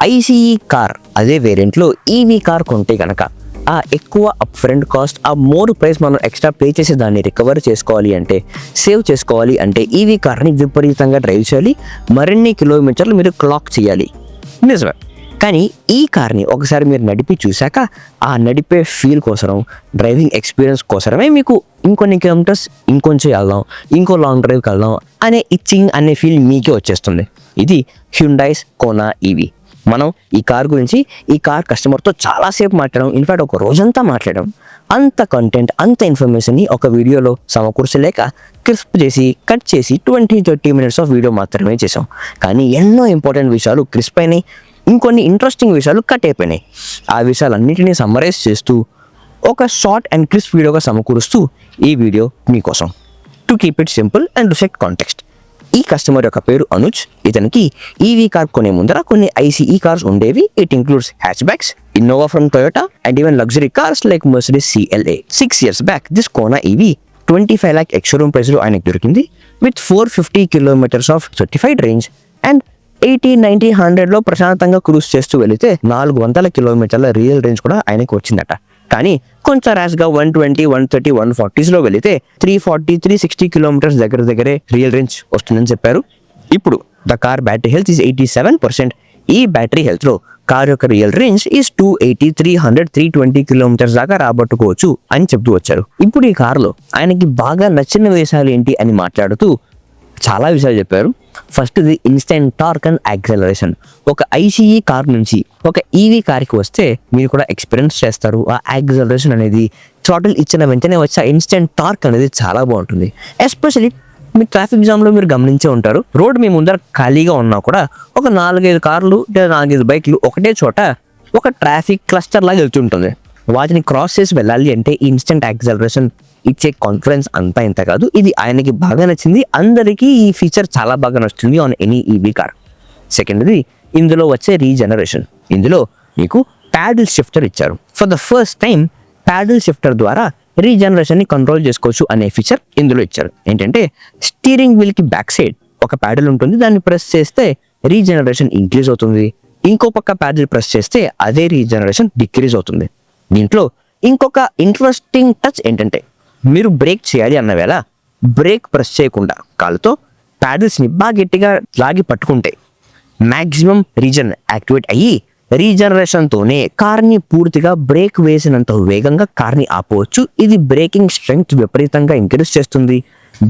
ICE car అదే వేరియంట్లో EV car కొంటే కనుక ఆ ఎక్కువ అప్ ఫ్రంట్ కాస్ట్, ఆ మోర్ ప్రైస్ మనం ఎక్స్ట్రా పే చేసి దాన్ని రికవర్ చేసుకోవాలి అంటే, సేవ్ చేసుకోవాలి అంటే ఈవీ కార్ని విపరీతంగా డ్రైవ్ చేయాలి, మరిన్ని కిలోమీటర్లు మీరు క్లాక్ చేయాలి. నిజమే. కానీ ఈ కార్ని ఒకసారి మీరు నడిపి చూశాక ఆ నడిపే ఫీల్ కోసరం, డ్రైవింగ్ ఎక్స్పీరియన్స్ కోసమే మీకు ఇంకొన్ని కిలోమీటర్స్ ఇంకొంచెం వెళ్దాం, ఇంకో లాంగ్ డ్రైవ్కి వెళ్దాం అనే ఇచ్చింగ్ అనే ఫీల్ మీకే వచ్చేస్తుంది. ఇది హ్యుండైస్ కోనా ఈవీ. మనం ఈ కార్ గురించి, ఈ కార్ కస్టమర్తో చాలాసేపు మాట్లాడడం, ఇన్ఫాక్ట్ ఒక రోజంతా మాట్లాడడం. అంత కంటెంట్, అంత ఇన్ఫర్మేషన్ని ఒక వీడియోలో సమకూర్చలేక క్రిస్ప్ చేసి, కట్ చేసి 20-30 మినిట్స్ ఆఫ్ వీడియో మాత్రమే చేసాం. కానీ ఎన్నో ఇంపార్టెంట్ విషయాలు క్రిస్ప్ అయినాయి, ఇంకొన్ని ఇంట్రెస్టింగ్ విషయాలు కట్ అయిపోయినాయి. ఆ విషయాలన్నింటినీ సమ్మరైజ్ చేస్తూ ఒక షార్ట్ అండ్ క్రిస్ప్ వీడియోగా సమకూరుస్తూ ఈ వీడియో మీకోసం. To keep it simple and to set context, ఈ కస్టమర్ యొక్క పేరు అనుజ్. ఇతనికి ఈవీ కార్ కొనే ముందర కొన్ని ఐసీఈ కార్స్ ఉండేవి. It includes hatchbacks, Innova from Toyota and even luxury cars like Mercedes CLA. 6 years back this Kona EV 25 lakh ex showroom ప్రైస్లో ఆయనకు దొరికింది. With 450 kilometers of certified range and 80-90-100లో ప్రశాంతంగా cruise చేస్తూ వెళితే 400 kilometers రియల్ రేంజ్ కూడా ఆయనకు వచ్చిందట. కానీ కొంచెం ర్యాష్గా 120, 130, 140లో వెళితే 340-360 kilometers దగ్గరే రియల్ రేంజ్ వస్తుందని చెప్పారు. ఇప్పుడు the car battery health is 87%. ఈ బ్యాటరీ హెల్త్లో కార్ యొక్క రియల్ రేంజ్ ఈజ్ 280, 300, 320 kilometers దాకా రాబట్టుకోవచ్చు అని చెప్తూ వచ్చారు. ఇప్పుడు ఈ కార్లో ఆయనకి బాగా నచ్చిన విషయాలు ఏంటి అని మాట్లాడుతూ చాలా విషయాలు చెప్పారు. ఫస్ట్ ఇది ఇన్స్టెంట్ టార్క్ అండ్ యాక్సెలరేషన్. ఒక ఐసీఈ కార్ నుంచి ఒక ఈవీ కార్కి వస్తే మీరు కూడా ఎక్స్పీరియన్స్ చేస్తారు. ఆ యాక్సెలరేషన్ అనేది థ్రాటిల్ ఇచ్చిన వెంటనే వచ్చే ఇన్స్టెంట్ టార్క్ అనేది చాలా బాగుంటుంది. ఎస్పెషల్లీ మీ ట్రాఫిక్ జామ్లో మీరు గమనించే ఉంటారు, రోడ్ మీ ముందర ఖాళీగా ఉన్నా కూడా ఒక 4-5 కార్లు లేదా 4-5 బైక్లు ఒకటే చోట ఒక ట్రాఫిక్ క్లస్టర్ లాగా వెళ్తుంటుంది. వాటిని క్రాస్ చేసి వెళ్ళాలి అంటే ఇన్స్టెంట్ యాక్సెలరేషన్ ఇచ్చే కాన్ఫిడెన్స్ అంతా ఇంత కాదు. ఇది ఆయనకి బాగా నచ్చింది. అందరికీ ఈ ఫీచర్ చాలా బాగా నచ్చుతుంది ఆన్ ఎనీ ఈవీ కార్. సెకండ్ది ఇందులో వచ్చే రీజనరేషన్. ఇందులో మీకు ప్యాడిల్ షిఫ్టర్ ఇచ్చారు. For the first time paddle shifter ద్వారా రీజనరేషన్ని కంట్రోల్ చేసుకోవచ్చు అనే ఫీచర్ ఇందులో ఇచ్చారు. ఏంటంటే స్టీరింగ్ వీల్కి బ్యాక్ సైడ్ ఒక ప్యాడిల్ ఉంటుంది, దాన్ని ప్రెస్ చేస్తే రీజనరేషన్ ఇంక్రీజ్ అవుతుంది. ఇంకో పక్క ప్యాడిల్ ప్రెస్ చేస్తే అదే రీజనరేషన్ డిక్రీజ్ అవుతుంది. దీంట్లో ఇంకొక ఇంట్రెస్టింగ్ టచ్ ఏంటంటే మీరు బ్రేక్ చేయాలి అన్న వేళ బ్రేక్ ప్రెస్ చేయకుండా కాలుతో ప్యాడిల్స్ని బాగా గట్టిగా లాగి పట్టుకుంటే మ్యాక్సిమం రీజన్ యాక్టివేట్ అయ్యి రీజనరేషన్తోనే కార్ని పూర్తిగా బ్రేక్ వేసినంత వేగంగా కార్ని ఆపవచ్చు. ఇది బ్రేకింగ్ స్ట్రెంగ్త్ విపరీతంగా ఇంక్రీజ్ చేస్తుంది,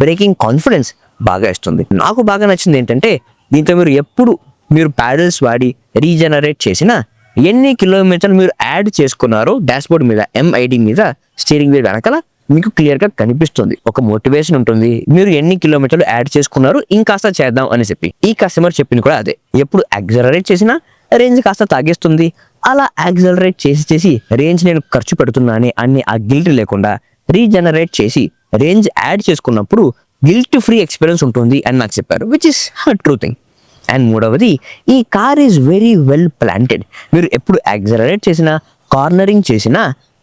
బ్రేకింగ్ కాన్ఫిడెన్స్ బాగా ఇస్తుంది. నాకు బాగా నచ్చింది ఏంటంటే దీంతో మీరు ఎప్పుడు మీరు ప్యాడిల్స్ వాడి రీజనరేట్ చేసినా ఎన్ని కిలోమీటర్లు మీరు యాడ్ చేసుకున్నారో డాష్బోర్డ్ మీద MID మీద స్టీరింగ్ వీల్ వెనకాల మీకు క్లియర్గా కనిపిస్తుంది. ఒక మోటివేషన్ ఉంటుంది, మీరు ఎన్ని కిలోమీటర్లు యాడ్ చేసుకున్నారు ఇంకాస్త చేద్దాం అని చెప్పి. ఈ కస్టమర్ చెప్పింది కూడా అదే. ఎప్పుడు యాక్సలరేట్ చేసినా రేంజ్ కాస్త తాగేస్తుంది. అలా యాక్సలరేట్ చేసి రేంజ్ నేను ఖర్చు పెడుతున్నానే అని ఆ గిల్ట్ లేకుండా రీజనరేట్ చేసి రేంజ్ యాడ్ చేసుకున్నప్పుడు గిల్ట్ ఫ్రీ ఎక్స్పీరియన్స్ ఉంటుంది అని నాకు చెప్పారు, which is true thing. And మూడవది, ఈ car is very well planted. మీరు ఎప్పుడు యాక్సలరేట్ చేసినా, కార్నరింగ్ చేసినా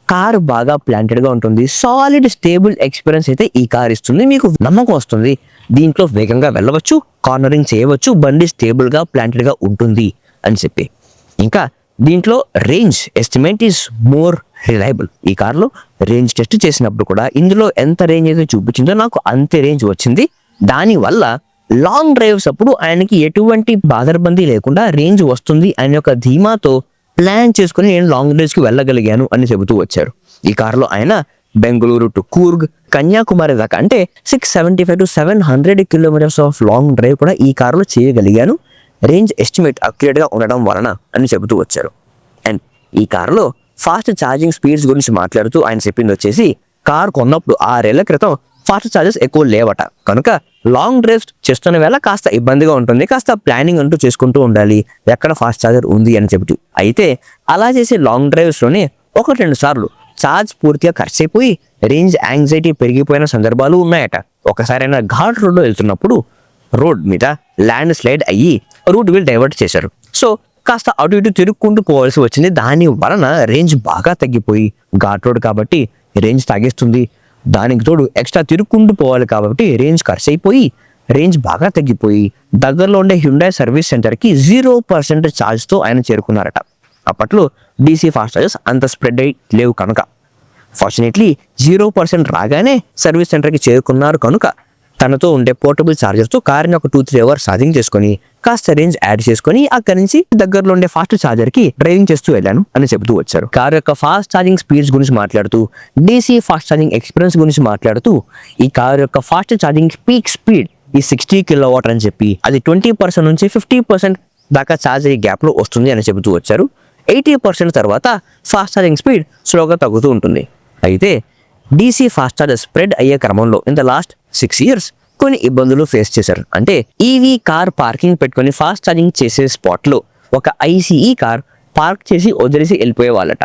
కార్ బాగా ప్లాంటెడ్గా ఉంటుంది. సాలిడ్ స్టేబుల్ ఎక్స్పీరియన్స్ అయితే ఈ కార్ ఇస్తుంది. మీకు నమ్మకం వస్తుంది దీంట్లో వేగంగా వెళ్ళవచ్చు, కార్నరింగ్ చేయవచ్చు, బండి స్టేబుల్గా ప్లాంటెడ్గా ఉంటుంది అని చెప్పి. ఇంకా దీంట్లో range estimate is more reliable. ఈ కార్లో రేంజ్ టెస్ట్ చేసినప్పుడు కూడా ఇందులో ఎంత రేంజ్ అయితే చూపించిందో నాకు అంతే రేంజ్ వచ్చింది. దానివల్ల లాంగ్ డ్రైవ్స్ అప్పుడు ఆయనకి ఎటువంటి బాదరబందీ లేకుండా రేంజ్ వస్తుంది అనే ఒక ధీమాతో ప్లాన్ చేసుకుని నేను లాంగ్ డ్రైవ్స్కి వెళ్ళగలిగాను అని చెబుతూ వచ్చారు. ఈ కార్లో ఆయన బెంగళూరు టు కూర్గ్, కన్యాకుమారి దాకా అంటే 675-700 kilometers ఆఫ్ లాంగ్ డ్రైవ్ కూడా ఈ కార్లో చేయగలిగాను, రేంజ్ ఎస్టిమేట్ అక్యురేట్గా ఉండడం వలన అని చెబుతూ వచ్చారు. అండ్ ఈ కార్లో ఫాస్ట్ ఛార్జింగ్ స్పీడ్స్ గురించి మాట్లాడుతూ ఆయన చెప్పింది వచ్చేసి, కార్ కొన్నప్పుడు 6 ఏళ్ల క్రితం ఫాస్ట్ ఛార్జెస్ ఎక్కువ లేవట, కనుక లాంగ్ డ్రైవ్స్ చేస్తున్న వేళ కాస్త ఇబ్బందిగా ఉంటుంది, కాస్త ప్లానింగ్ అంటూ చేసుకుంటూ ఉండాలి ఎక్కడ ఫాస్ట్ ఛార్జర్ ఉంది అని చెబుతూ. అయితే అలా చేసే లాంగ్ డ్రైవ్స్లోనే 1-2 సార్లు ఛార్జ్ పూర్తిగా ఖర్చు అయిపోయి రేంజ్ యాంగ్జైటీ పెరిగిపోయిన సందర్భాలు ఉన్నాయట. ఒకసారైనా ఘాట్ రోడ్లో వెళ్తున్నప్పుడు రోడ్ మీద ల్యాండ్ స్లైడ్ అయ్యి రూట్ వీల్ డైవర్ట్ చేశారు. సో కాస్త అటు ఇటు తిరుక్కుంటూ పోవాల్సి వచ్చింది. దాని వలన రేంజ్ బాగా తగ్గిపోయి, ఘాట్ రోడ్ కాబట్టి రేంజ్ తగ్గిస్తుంది, దానికి తోడు ఎక్స్ట్రా తిరుక్కుంటూ పోవాలి కాబట్టి రేంజ్ ఖర్చు అయిపోయి రేంజ్ బాగా తగ్గిపోయి దగ్గరలో ఉండే హ్యుండాయ్ సర్వీస్ సెంటర్కి 0% ఛార్జ్తో ఆయన చేరుకున్నారట. అప్పట్లో డీసీ ఫాస్ట్ ఛార్జెస్ అంత స్ప్రెడ్ అయి లేవు కనుక. ఫార్చునేట్లీ 0% రాగానే సర్వీస్ సెంటర్కి చేరుకున్నారు కనుక తనతో ఉండే పోర్టబుల్ ఛార్జర్తో కార్ని ఒక 2-3 అవర్స్ ఛార్జింగ్ చేసుకొని కాస్త రేంజ్ యాడ్ చేసుకొని అక్కడి నుంచి దగ్గరలో ఉండే ఫాస్ట్ ఛార్జర్కి డ్రైవింగ్ చేస్తూ వెళ్ళాను అని చెబుతూ వచ్చారు. కార్ యొక్క ఫాస్ట్ ఛార్జింగ్ స్పీడ్స్ గురించి మాట్లాడుతూ, డీసీ ఫాస్ట్ ఛార్జింగ్ ఎక్స్పీరియన్స్ గురించి మాట్లాడుతూ, ఈ కార్ యొక్క ఫాస్ట్ ఛార్జింగ్ పీక్ స్పీడ్ ఈ 60 కిలోవాట్ అని చెప్పి అది 20% నుంచి 50% దాకా ఛార్జ్ అయ్యే గ్యాప్లో వస్తుంది అని చెబుతూ వచ్చారు. 80% తర్వాత ఫాస్ట్ ఛార్జింగ్ స్పీడ్ స్లోగా తగ్గుతూ ఉంటుంది. అయితే డీసీ ఫాస్ట్ ఛార్జర్ స్ప్రెడ్ అయ్యే క్రమంలో ఇన్ ద లాస్ట్ 6 years కొన్ని ఇబ్బందులు ఫేస్ చేశారు. అంటే ఈవీ కార్ పార్కింగ్ పెట్టుకొని ఫాస్ట్ ఛార్జింగ్ చేసే స్పాట్లో ఒక ఐసీఈ కార్ పార్క్ చేసి వదిలేసి వెళ్ళిపోయే వాళ్ళట.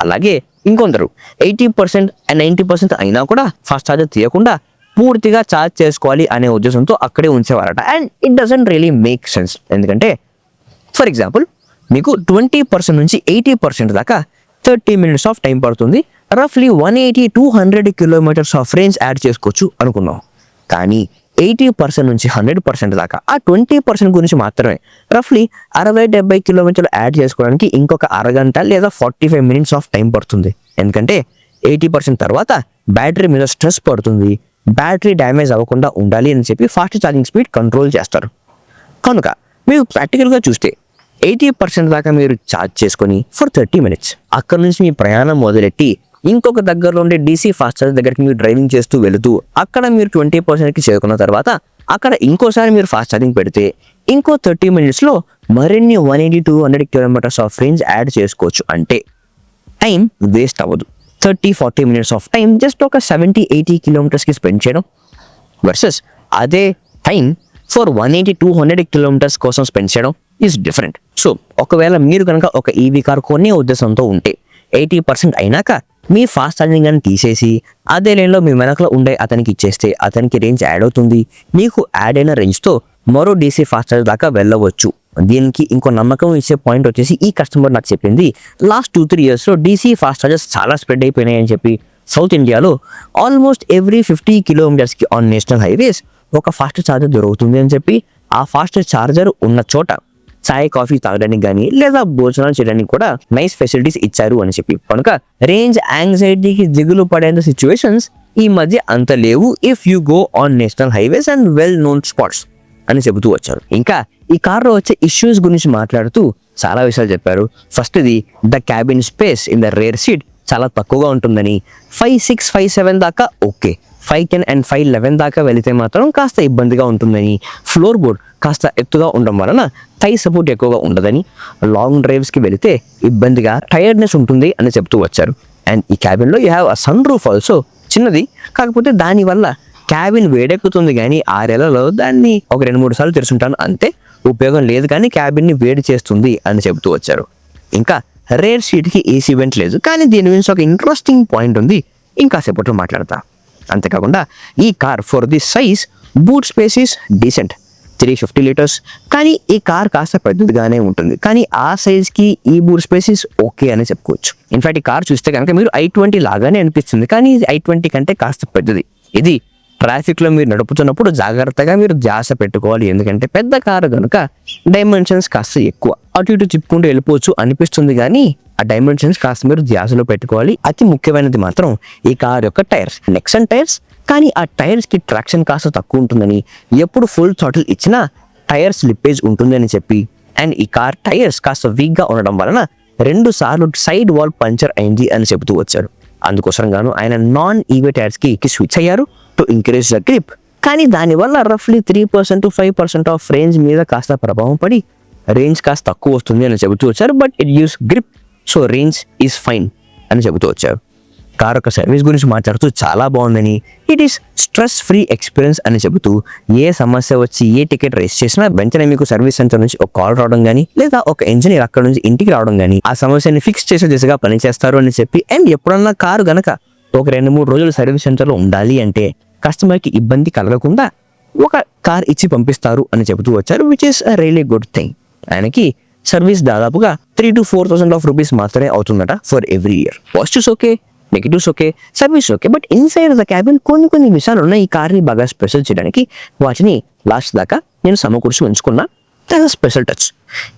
అలాగే ఇంకొందరు 80% అండ్ 90% అయినా కూడా ఫాస్ట్ ఛార్జర్ తీయకుండా పూర్తిగా ఛార్జ్ చేసుకోవాలి అనే ఉద్దేశంతో అక్కడే ఉంచేవారట. And it doesn't really make sense. ఎందుకంటే ఫర్ ఎగ్జాంపుల్ మీకు 20% నుంచి 80% దాకా 30 minutes ఆఫ్ టైం పడుతుంది. రఫ్లీ 180-200 kilometers ఆఫ్ రేంజ్ యాడ్ చేసుకోవచ్చు అనుకున్నాం. కానీ 80% నుంచి 100% దాకా ఆ 20% గురించి మాత్రమే రఫ్లీ 60-70 kilometers యాడ్ చేసుకోవడానికి ఇంకొక అరగంట లేదా 45 minutes ఆఫ్ టైం పడుతుంది. ఎందుకంటే 80% తర్వాత బ్యాటరీ మీద స్ట్రెస్ పడుతుంది. బ్యాటరీ డ్యామేజ్ అవ్వకుండా ఉండాలి అని చెప్పి ఫాస్ట్ ఛార్జింగ్ స్పీడ్ కంట్రోల్ చేస్తారు. కనుక మీరు ప్రాక్టికల్గా చూస్తే 80% దాకా మీరు ఛార్జ్ చేసుకొని ఫర్ 30 minutes అక్కడ నుంచి మీ ప్రయాణం మొదలెట్టి ఇంకొక దగ్గరలో ఉండే డీసీ ఫాస్ట్ ఛార్జర్ దగ్గరికి మీరు డ్రైవింగ్ చేస్తూ వెళుతూ అక్కడ మీరు 20%కి చేరుకున్న తర్వాత అక్కడ ఇంకోసారి మీరు ఫాస్ట్ ఛార్జింగ్ పెడితే ఇంకో 30 minutesలో మరిన్ని 180-200 kilometers ఆఫ్ రేంజ్ యాడ్ చేసుకోవచ్చు. అంటే టైం వేస్ట్ అవ్వదు. 30-40 minutes ఆఫ్ టైం జస్ట్ ఒక 70-80 kilometersకి స్పెండ్ చేయడం వర్సెస్ అదే టైం ఫర్ 180-200 kilometers కోసం స్పెండ్ చేయడం ఈజ్ డిఫరెంట్. సో ఒకవేళ మీరు కనుక ఒక ఈవీ కార్ కొనే ఉద్దేశంతో ఉంటే 80% అయినాక మీ ఫాస్ట్ ఛార్జింగ్ అని తీసేసి అదే లైన్లో మీ వెనకలో ఉండే అతనికి ఇచ్చేస్తే అతనికి రేంజ్ యాడ్ అవుతుంది. మీకు యాడ్ అయిన రేంజ్తో మరో డీసీ ఫాస్ట్ ఛార్జర్ దాకా వెళ్ళవచ్చు. దీనికి ఇంకో నమ్మకం ఇచ్చే పాయింట్ వచ్చేసి ఈ కస్టమర్ నాకు చెప్పింది లాస్ట్ 2-3 yearsలో డీసీ ఫాస్ట్ ఛార్జర్స్ చాలా స్ప్రెడ్ అయిపోయినాయి అని చెప్పి సౌత్ ఇండియాలో ఆల్మోస్ట్ ఎవ్రీ 50 kilometersకి ఆన్ నేషనల్ హైవేస్ ఒక ఫాస్ట్ ఛార్జర్ దొరుకుతుంది అని చెప్పి ఆ ఫాస్ట్ ఛార్జర్ ఉన్న చోట చాయ్ కాఫీ తాగడానికి కానీ లేదా భోజనాలు చేయడానికి కూడా నైస్ ఫెసిలిటీస్ ఇచ్చారు అని చెప్పి. కనుక రేంజ్ యాంగ్జైటీకి దిగులు పడేంత సిచ్యువేషన్స్ ఈ మధ్య అంత లేవు if you go on national highways and well known spots అని చెబుతూ వచ్చారు. ఇంకా ఈ కార్లో వచ్చే ఇష్యూస్ గురించి మాట్లాడుతూ చాలా విషయాలు చెప్పారు. ఫస్ట్ ఇది the cabin space in the rare seat చాలా తక్కువగా ఉంటుందని, 5'6", 5'7" దాకా ఓకే, 5'10" and 5'11" దాకా వెళితే మాత్రం కాస్త ఇబ్బందిగా ఉంటుందని, ఫ్లోర్ బోర్డ్ కాస్త ఎత్తుగా ఉండడం వలన థై సపోర్ట్ ఎక్కువగా ఉండదని, లాంగ్ డ్రైవ్స్కి వెళితే ఇబ్బందిగా టైర్డ్నెస్ ఉంటుంది అని చెప్తూ వచ్చారు. అండ్ ఈ క్యాబిన్లో you have a sunroof also, చిన్నది కాకపోతే దానివల్ల క్యాబిన్ వేడెక్కుతుంది కానీ 6 నెలల్లో దాన్ని ఒక 2-3 సార్లు తెరుచుంటాను అంతే, ఉపయోగం లేదు కానీ క్యాబిన్ని వేడి చేస్తుంది అని చెబుతూ వచ్చారు. ఇంకా రేర్ సీట్కి ఏసీ వెంట్ లేదు, కానీ దీని గురించి ఒక ఇంట్రెస్టింగ్ పాయింట్ ఉంది, ఇంకా సేపట్లో మాట్లాడతా. అంతేకాకుండా ఈ car for the size boot space is decent, 350 liters. కానీ ఈ కార్ కాస్త పెద్దదిగానే ఉంటుంది, కానీ ఆ సైజ్కి ఈ బూట్ స్పేస్ ఈస్ ఓకే అని చెప్పుకోవచ్చు. ఇన్ఫాక్ట్ ఈ కార్ చూస్తే కనుక మీరు i20 లాగానే అనిపిస్తుంది, కానీ ఇది i20 కంటే కాస్త పెద్దది. ఇది ట్రాఫిక్లో మీరు నడుపుతున్నప్పుడు జాగ్రత్తగా మీరు ధ్యాస పెట్టుకోవాలి, ఎందుకంటే పెద్ద కారు కనుక డైమెన్షన్స్ కాస్త ఎక్కువ, అటు ఇటు తిప్పుకుంటూ వెళ్ళిపోవచ్చు అనిపిస్తుంది, కానీ ఆ డైమెన్షన్స్ కాస్త మీరు ధ్యాసలో పెట్టుకోవాలి. అతి ముఖ్యమైనది మాత్రం ఈ కార్ యొక్క టైర్స్, నెక్సన్ టైర్స్. కానీ ఆ టైర్స్కి ట్రాక్షన్ కాస్త తక్కువ ఉంటుందని, ఎప్పుడు ఫుల్ థ్రాటిల్ ఇచ్చినా టైర్ స్లిప్పేజ్ ఉంటుందని చెప్పి, అండ్ ఈ కార్ టైర్స్ కాస్త వీక్గా ఉండడం వలన 2 సార్లు సైడ్ వాల్ పంచర్ అయింది అని చెబుతూ వచ్చారు. అందుకోసం గాను ఆయన నాన్ ఈవీ టైర్స్కి స్విచ్ అయ్యారు టు ఇంక్రీజ్ ద గ్రిప్. కానీ దానివల్ల రఫ్లీ 3% to 5% ఆఫ్ రేంజ్ మీద కాస్త ప్రభావం పడి రేంజ్ కాస్త తక్కువ వస్తుంది అని చెబుతూ వచ్చారు. But it use grip, so range is fine అని చెబుతూ వచ్చారు. కార్ యొక్క సర్వీస్ గురించి మాట్లాడుతూ చాలా బాగుందని, it is stress free experience అని చెబుతూ, ఏ సమస్య వచ్చి ఏ టికెట్ రేస్ చేసినా వెంటనే మీకు సర్వీస్ సెంటర్ నుంచి ఒక కాల్ రావడం కానీ లేదా ఒక ఇంజనీర్ అక్కడ నుంచి ఇంటికి రావడం కానీ ఆ సమస్యని ఫిక్స్ చేసే దిశగా పనిచేస్తారు అని చెప్పి, అండ్ ఎప్పుడన్నా కారు గనక ఒక 2-3 రోజులు సర్వీస్ సెంటర్లో ఉండాలి అంటే కస్టమర్కి ఇబ్బంది కలగకుండా ఒక కార్ ఇచ్చి పంపిస్తారు అని చెబుతూ వచ్చారు, which is a really good thing. ఆయనకి సర్వీస్ దాదాపుగా 3,000 to 4,000 రూపీస్ మాత్రమే అవుతుందట for every year. Cost is okay, negatives okay, service okay, but inside the cabin కొన్ని విషయాలు ఉన్నాయి ఈ కార్ని బాగా స్పెషల్ చేయడానికి. వాటిని లాస్ట్ దాకా నేను సమకూర్చి ఉంచుకున్నా. Special touch.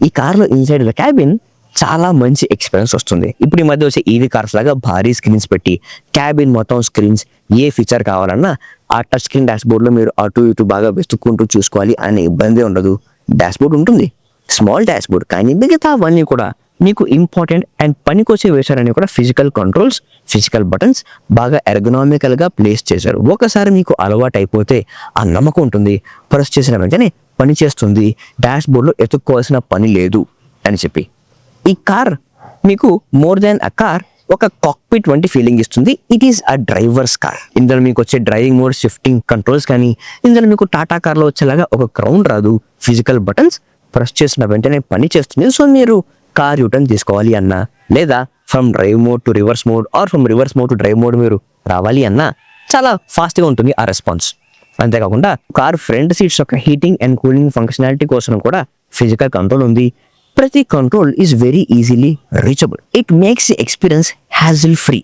ఈ కార్లో ఇన్సైడ్ ద క్యాబిన్ చాలా మంచి ఎక్స్పీరియన్స్ వస్తుంది. ఇప్పుడు ఈ మధ్య వచ్చే ఈవీ కార్స్ లాగా భారీ స్క్రీన్స్ పెట్టి క్యాబిన్ మొత్తం స్క్రీన్స్, ఏ ఫీచర్ కావాలన్నా ఆ టచ్ స్క్రీన్ డాష్ బోర్డ్లో మీరు అటు ఇటు బాగా వెతుక్కుంటూ చూసుకోవాలి అనే ఇబ్బంది ఉండదు. డాష్ బోర్డ్ ఉంటుంది, స్మాల్ డాష్ బోర్డ్, కానీ మిగతా అవన్నీ కూడా మీకు ఇంపార్టెంట్ అండ్ పనికొచ్చే విషయాలన్నీ కూడా ఫిజికల్ కంట్రోల్స్, ఫిజికల్ బటన్స్ బాగా ఎర్గనామికల్గా ప్లేస్ చేశారు. ఒకసారి మీకు అలవాటు అయిపోతే ఆ నమ్మకం ఉంటుంది, ప్రెస్ చేసిన వెంటనే పని చేస్తుంది, డాష్ బోర్డ్లో ఎత్తుక్కోవాల్సిన పని లేదు అని చెప్పి. ఈ కార్ మీకు మోర్ దాన్ అ కార్ ఒక కాక్పిట్ వంటి ఫీలింగ్ ఇస్తుంది. It is a drivers car. ఇందులో మీకు వచ్చే డ్రైవింగ్ మోడ్, షిఫ్టింగ్ కంట్రోల్స్ కానీ ఇందులో మీకు టాటా కార్లో వచ్చేలాగా ఒక క్రౌన్ రాదు. ఫిజికల్ బటన్స్ ప్రెస్ చేసిన వెంటనే పని చేస్తుంది. సో మీరు కార్ యూటర్న్ తీసుకోవాలి అన్నా, లేదా from drive mode to reverse mode or from reverse mode to drive mode మీరు రావాలి అన్నా చాలా ఫాస్ట్గా ఉంటుంది ఆ రెస్పాన్స్. అంతేకాకుండా కార్ ఫ్రంట్ సీట్స్ యొక్క హీటింగ్ అండ్ కూలింగ్ ఫంక్షనాలిటీ కోసం కూడా ఫిజికల్ కంట్రోల్ ఉంది. ప్రతి control is very easily reachable. It makes experience hassle free.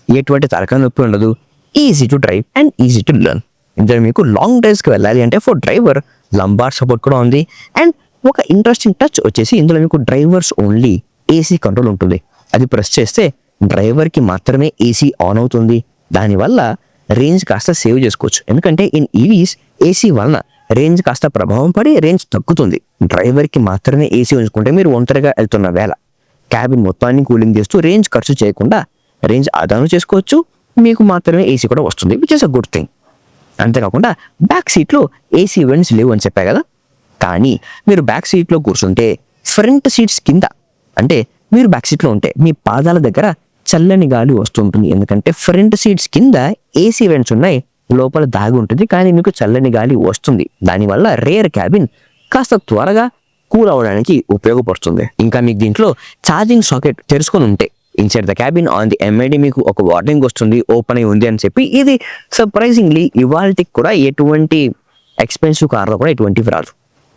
ఎటువంటి తలకాయ నొప్పి ఉండదు. Easy to drive and easy to learn. ఇందులో మీకు లాంగ్ డ్రైవ్స్కి వెళ్ళాలి అంటే ఫర్ డ్రైవర్ లంబార్ సపోర్ట్ కూడా ఉంది. అండ్ ఒక ఇంట్రెస్టింగ్ టచ్ వచ్చేసి ఇందులో మీకు డ్రైవర్స్ ఓన్లీ ఏసీ కంట్రోల్ ఉంటుంది. అది ప్రెస్ చేస్తే డ్రైవర్కి మాత్రమే ఏసీ ఆన్ అవుతుంది. దానివల్ల రేంజ్ కాస్త సేవ్ చేసుకోవచ్చు. ఎందుకంటే ఇన్ ఈవీస్ ఏసీ వలన రేంజ్ కాస్త ప్రభావం పడి రేంజ్ తగ్గుతుంది. డ్రైవర్కి మాత్రమే ఏసీ ఉంచుకుంటే మీరు ఒంటరిగా వెళ్తున్న వేళ క్యాబిన్ మొత్తాన్ని కూలింగ్ చేస్తూ రేంజ్ ఖర్చు చేయకుండా రేంజ్ ఆదాయం చేసుకోవచ్చు. మీకు మాత్రమే ఏసీ కూడా వస్తుంది, which is a good thing. అంతేకాకుండా బ్యాక్ సీట్లో ఏసీ వెంట్స్ లేవు అని చెప్పా కదా, కానీ మీరు బ్యాక్ సీట్లో కూర్చుంటే ఫ్రంట్ సీట్స్ కింద, అంటే మీరు బ్యాక్ సీట్లో ఉంటే మీ పాదాల దగ్గర చల్లని గాలి వస్తుంటుంది. ఎందుకంటే ఫ్రంట్ సీట్స్ కింద ఏసీ వెంట్స్ ఉన్నాయి, లోపల దాగి ఉంటుంది, కానీ మీకు చల్లని గాలి వస్తుంది. దానివల్ల రేర్ క్యాబిన్ కాస్త త్వరగా కూల్ అవ్వడానికి ఉపయోగపడుతుంది. ఇంకా మీకు దీంట్లో ఛార్జింగ్ సాకెట్ తెరుచుకొని ఉంటే inside the cabin on the MID మీకు ఒక వార్నింగ్ వస్తుంది, ఓపెన్ అయి ఉంది అని చెప్పి. ఇది సర్ప్రైజింగ్లీ ఇవాల్టికి కూడా ఎటువంటి ఎక్స్పెన్సివ్ కార్లో కూడా ఎటువంటివి రాదు.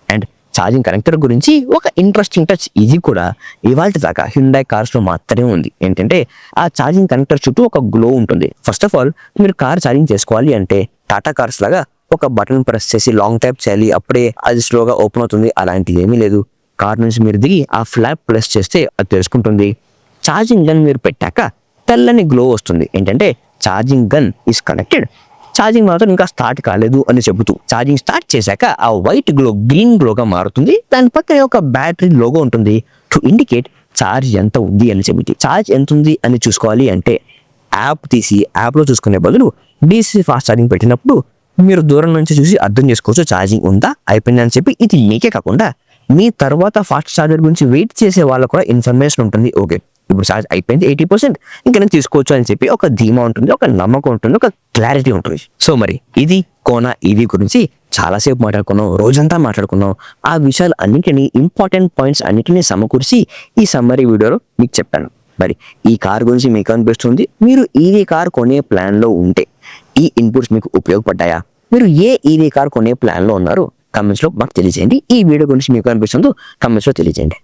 అండ్ ఛార్జింగ్ కనెక్టర్ గురించి ఒక ఇంట్రెస్టింగ్ టచ్, ఇది కూడా ఇవాల్టి దాకా హ్యుండాయ్ కార్స్లో మాత్రమే ఉంది. ఏంటంటే ఆ ఛార్జింగ్ కనెక్టర్ చుట్టూ ఒక గ్లో ఉంటుంది. ఫస్ట్ ఆఫ్ ఆల్ మీరు కార్ ఛార్జింగ్ చేసుకోవాలి అంటే టాటా కార్స్ లాగా ఒక బటన్ ప్రెస్ చేసి లాంగ్ ట్యాప్ చేయాలి, అప్పుడే అది స్లోగా ఓపెన్ అవుతుంది. అలాంటిది ఏమీ లేదు. కార్ నుంచి మీరు దిగి ఆ ఫ్లాప్ ప్రెస్ చేస్తే అది తెలుసుకుంటుంది. ఛార్జింగ్ గన్ మీరు పెట్టాక తెల్లని గ్లో వస్తుంది. ఏంటంటే charging gun is connected, charging మాత్రం ఇంకా స్టార్ట్ కాలేదు అని చెబుతూ. ఛార్జింగ్ స్టార్ట్ చేశాక ఆ వైట్ గ్లో గ్రీన్ గ్లోగా మారుతుంది. దాని పక్కనే ఒక బ్యాటరీ లోగో ఉంటుంది టు ఇండికేట్ ఛార్జ్ ఎంత ఉంది అని చెబుతుంది. ఛార్జ్ ఎంత ఉంది అని చూసుకోవాలి అంటే యాప్ తీసి యాప్లో చూసుకునే బదులు డీసీ ఫాస్ట్ ఛార్జింగ్ పెట్టినప్పుడు మీరు దూరం నుంచి చూసి అర్థం చేసుకోవచ్చు ఛార్జింగ్ ఉందా అయిపోయింది అని చెప్పి. ఇది మీకే కాకుండా మీ తర్వాత ఫాస్ట్ ఛార్జర్ గురించి వెయిట్ చేసే వాళ్ళకు కూడా ఇన్ఫర్మేషన్ ఉంటుంది. ఓకే, ఇప్పుడు ఛార్జ్ అయిపోయింది 80%, ఇంకా నేను తీసుకోవచ్చు అని చెప్పి ఒక ధీమా ఉంటుంది, ఒక నమ్మకం ఉంటుంది, ఒక క్లారిటీ ఉంటుంది. సో మరి ఇది కోనా ఈవీ గురించి చాలాసేపు మాట్లాడుకున్నాం, రోజంతా మాట్లాడుకున్నాం. ఆ విషయాలు అన్నింటినీ, ఇంపార్టెంట్ పాయింట్స్ అన్నింటినీ సమకూర్చి ఈ సమ్మరీ వీడియోలో మీకు చెప్పాను. మరి ఈ కార్ గురించి మీకు అనిపిస్తుంది, మీరు ఈవీ కార్ కొనే ప్లాన్లో ఉంటే ఈ ఇన్పుట్స్ మీకు ఉపయోగపడ్డాయా? మీరు ఏ ఈవీ కార్ కొనే ప్లాన్లో ఉన్నారు? కమెంట్స్లో మాకు తెలియజేయండి. ఈ వీడియో గురించి మీకు అనిపిస్తుందో కమెంట్స్లో తెలియజేయండి.